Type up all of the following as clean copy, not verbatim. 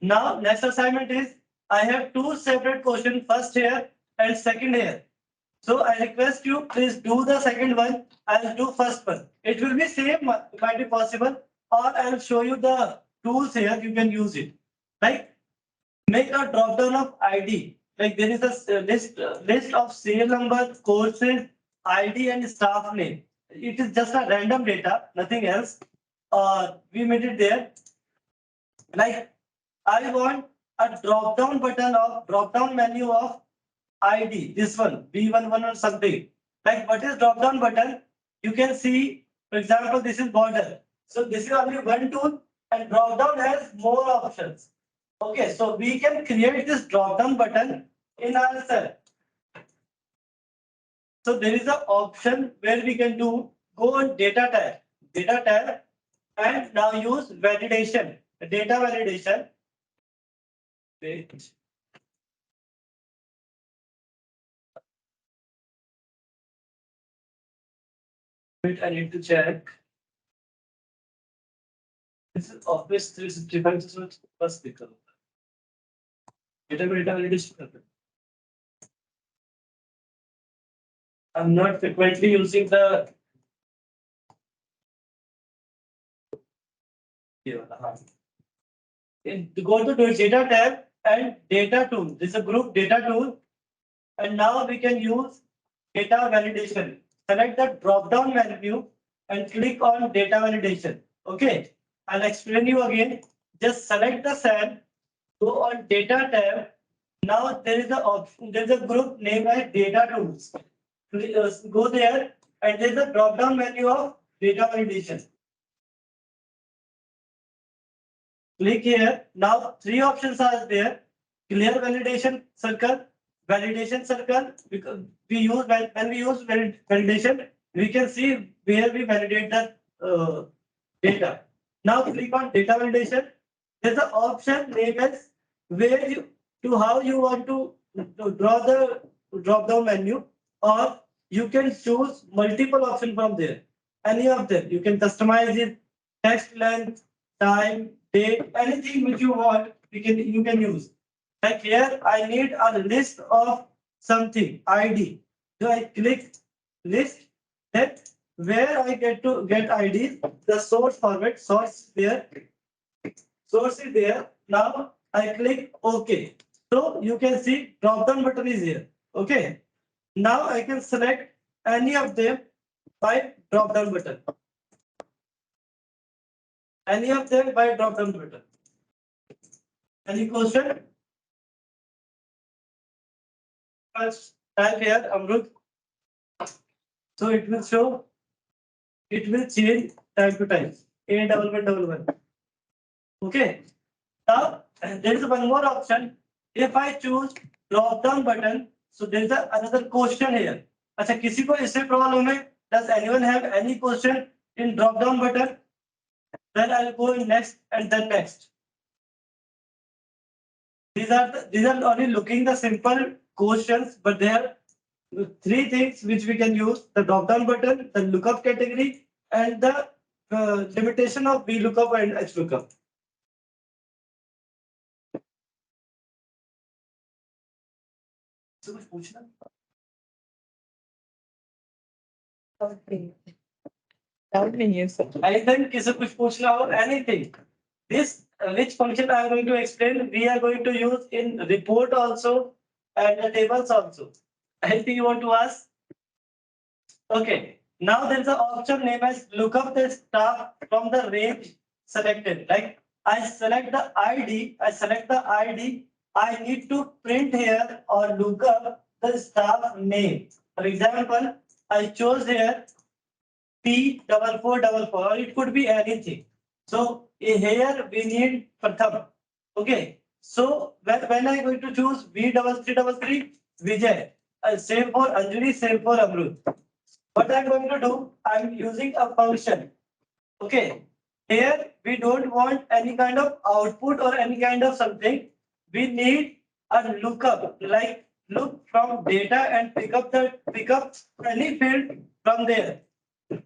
Now next assignment is I have two separate questions, first here and second here. So I request you please do the second one. I'll do first one. It will be same, might be possible, or I'll show you the tools here. You can use it. Like make a drop down of ID. Like there is a list of serial number, courses, ID, and staff name. It is just a random data, nothing else. We made it there. Like I want a drop down button of drop down menu of ID. This one B11 or something. Like what is drop down button? You can see, for example, this is border. So this is only one tool, and drop down has more options. Okay, so we can create this drop down button in our cell. So there is an option where we can go on data tab, and now use validation, data validation. Wait. Wait, I need to check. This is Office 365. This was first pick up. Data validation. I'm not frequently using the. Go to data tab and data tool. This is a group data tool, and now we can use data validation. Select the drop down menu and click on data validation. Okay, I'll explain you again. Just select the cell, go on data tab. Now there is a option. There is a group named as data tools. Go there, and there is a drop down menu of data validation. Click here. Now three options are there. Clear validation circle, validation circle. Because we use when we use validation, we can see where we validate the data. Now click on data validation. There's an option named as where you to how you want to draw the drop down menu, or you can choose multiple options from there. Any of them you can customize it, text length, time, date, anything which you want, you can use. Like here, I need a list of something ID. So I click list. Then where I get ID, the source format, source there, source is there. Now I click OK. So you can see drop down button is here. Okay. Now I can select any of them by drop down button. Any of them by drop down button. Any question? First type here Amrut. So it will show. It will change time to time. A1111. Okay. Now there is one more option. If I choose drop down button, so there is another question here. अच्छा किसी को इससे problem है? Does anyone have any question in drop down button? Then I'll go in next and then next. These are only looking the simple questions, but there are three things which we can use: the drop down button, the lookup category, and the limitation of VLOOKUP and HLOOKUP. कुछ पूछना? Anything किसी कुछ पूछना हो? Anything. This which function I am going to explain, we are going to use in report also and the tables also. Anything you want to ask? Okay. Now there is an option named as lookup the staff from the range selected. Like I select the ID, I need to print here or look up the staff name. For example, I chose here P4444. It could be anything. So here we need Pratham. Okay. So when I going to choose V3333 Vijay, same for Anjali, same for Amrut. What I'm going to do, I'm using a function. Okay. Here we don't want any kind of output or any kind of something. We need a lookup, like look from data and pick up any field from there.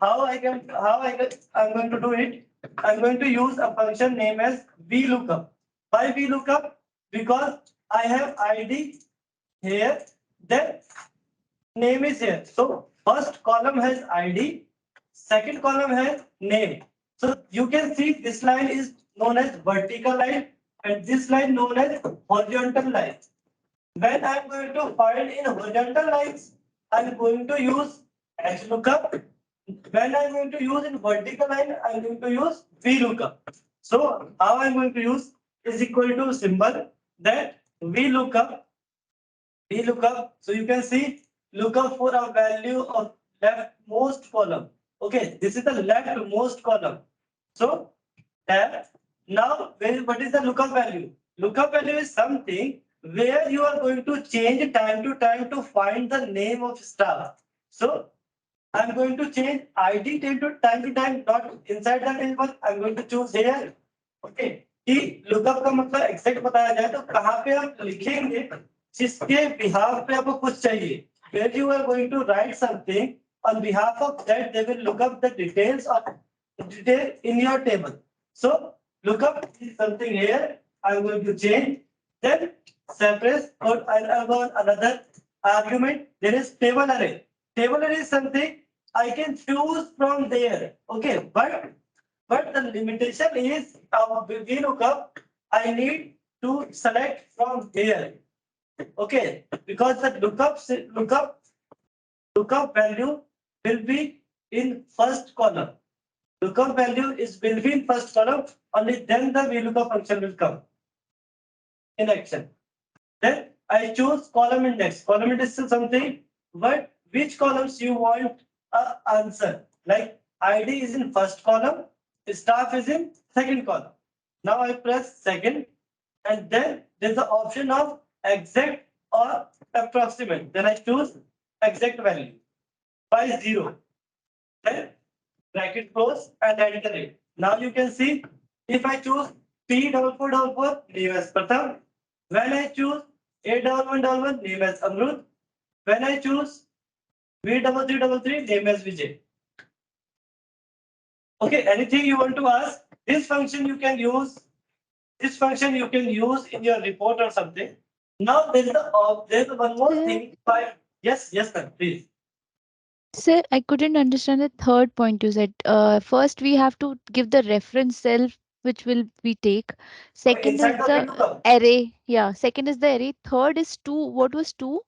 I'm going to do it. I'm going to use a function named as VLOOKUP. Why VLOOKUP? Because I have ID here, then name is here. So first column has ID, second column has name. So you can see this line is known as vertical line and this line known as horizontal line. When I'm going to find in horizontal lines, I'm going to use XLOOKUP. When I'm going to use in vertical line, I'm going to use VLOOKUP. So how I'm going to use is equal to symbol that VLOOKUP. So you can see lookup for a value of leftmost column. Okay, this is the leftmost column. So now what is the lookup value? Lookup value is something where you are going to change time to time to find the name of staff. So I'm going to change ID time to time, not inside the table. I'm going to choose here. Okay, कि lookup का मतलब exact बताया जाए तो कहाँ पे आप लिखेंगे जिसके बिहाफ पे आपको कुछ चाहिए. Where you are going to write something on behalf of that, they will look up the details of detail in your table. So lookup is something here. I'm going to change. Then separate or I'll go on another argument. There is table array. Table array is something I can choose from there. Okay, but the limitation is VLOOKUP. I need to select from here. Okay, because the lookup value will be in first column. Lookup value will be in first column. Only then the VLOOKUP function will come in action. Then I choose column index. Column index is something, but which columns you want answer. Like ID is in first column, staff is in second column. Now I press second, and then there's the option of exact or approximate. Then I choose exact value by 0. Then bracket close and enter it. Now you can see if I choose P4444 name as Pratham. When I choose A1111 name as Amrut. When I choose V3333 name as Vijay. Okay, anything you want to ask? This function you can use. This function you can use in your report or something. Now there's one more thing. Yes, sir, please. Sir, I couldn't understand the third point you said. First, we have to give the reference cell which will we take. Okay, Second is inside the the VLOOKUP. array. Yeah, second is the array. Third is two. What was two?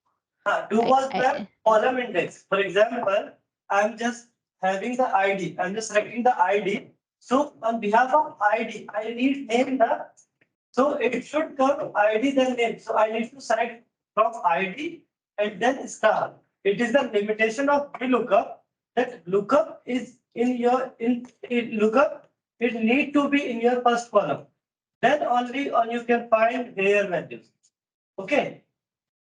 Do I, was the I, column index. For example, I'm just having the ID. I'm just selecting the ID. So on behalf of ID, I need name the. So it should come ID then name. So I need to select from ID and then star. It is the limitation of VLOOKUP that lookup is in lookup. It need to be in your first column. Then only on you can find their values. Okay.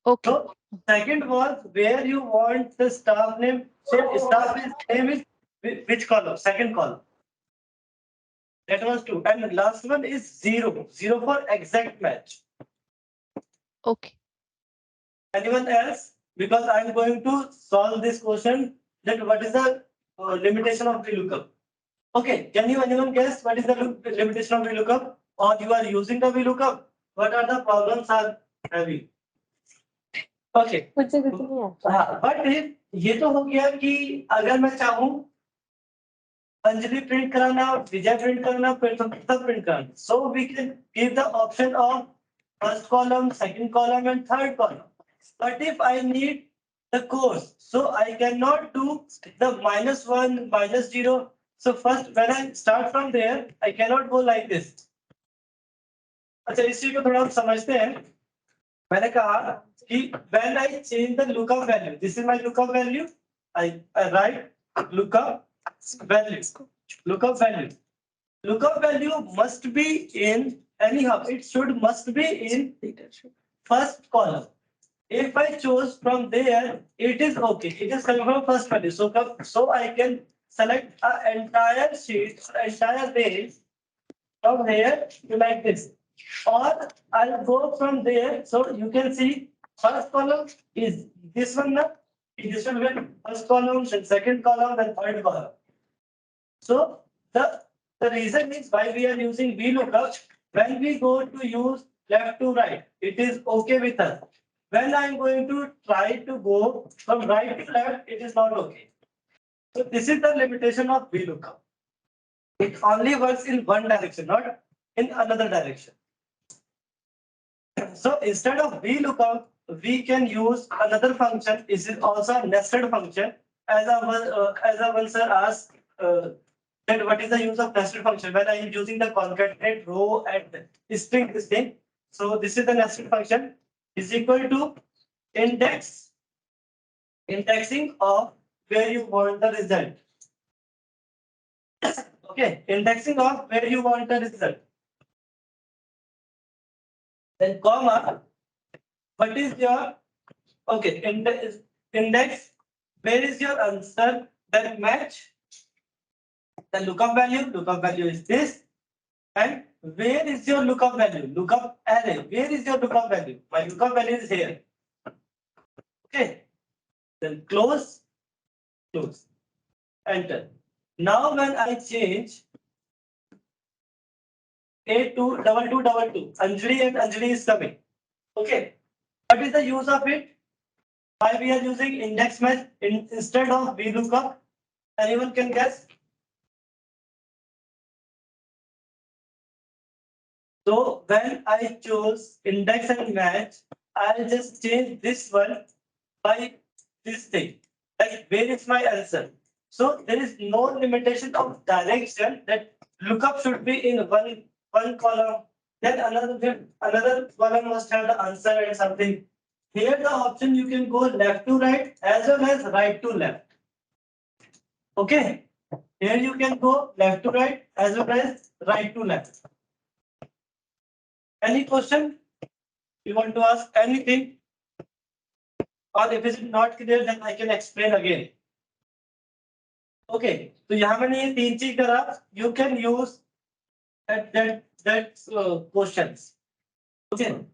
okay. So second was where you want the staff name. So name is which column? Second column. That was 2. And the last one is 0. 0 for exact match. Okay. Anyone else? Because I'm going to solve this question that what is the limitation of VLOOKUP. Okay, can you anyone guess what is the limitation of VLOOKUP? Or you are using the VLOOKUP? What are the problems are having? Okay. हाँ, but ये तो हो गया कि अगर मैं चाहूँ Anjali print कराना विजय प्रिंट कराना फिर तो तब प्रिंट कराना so we can give the option of first column second column and third column but if I need the course so I cannot do the -1 -0 so first when I start from there I cannot go like this अच्छा इस चीज को थोड़ा हम समझते हैं मैंने कहा कि when I change the lookup value this is my lookup value I write lookup value lookup value must be in anyhow it must be in first column. If I choose from there, it is okay. It is coming from first value. So I can select an entire sheet, entire page from here to like this. Or I'll go from there. So you can see first column is this one now. This one will first column, then second column, then third column. So the reason is why we are using VLOOKUP When we go to use left to right, it is okay with us. When I'm going to try to go from right to left, it is not okay. So this is the limitation of VLOOKUP. It only works in one direction, not in another direction. So instead of VLOOKUP, we can use another function. This is also a nested function. As I once sir asked that what is the use of nested function when I am using the concatenate row and string this thing. So this is the nested function is equal to indexing of where you want the result. Okay, indexing of where you want the result. Then comma, what is your okay index? Where is your answer that match the lookup value? Lookup value is this. And where is your lookup value? Lookup array. Where is your lookup value? My lookup value is here. Okay. Then close, close, enter. Now when I change A to double two, Anjali and Anjali is coming. Okay. What is the use of it? Why we are using index match instead of VLOOKUP? Anyone can guess? So when I choose index and match, I'll just change this one by this thing. Like where is my answer? So there is no limitation of direction that lookup should be in one column. Then another column must have the answer and something. Here the option you can go left to right as well as right to left. Okay. Here you can go left to right as well as right to left. Any question? You want to ask anything? Or if it's not clear, then I can explain again. Okay, तो यहाँ मैंने ये तीन चीज करा. You can use that questions. Okay.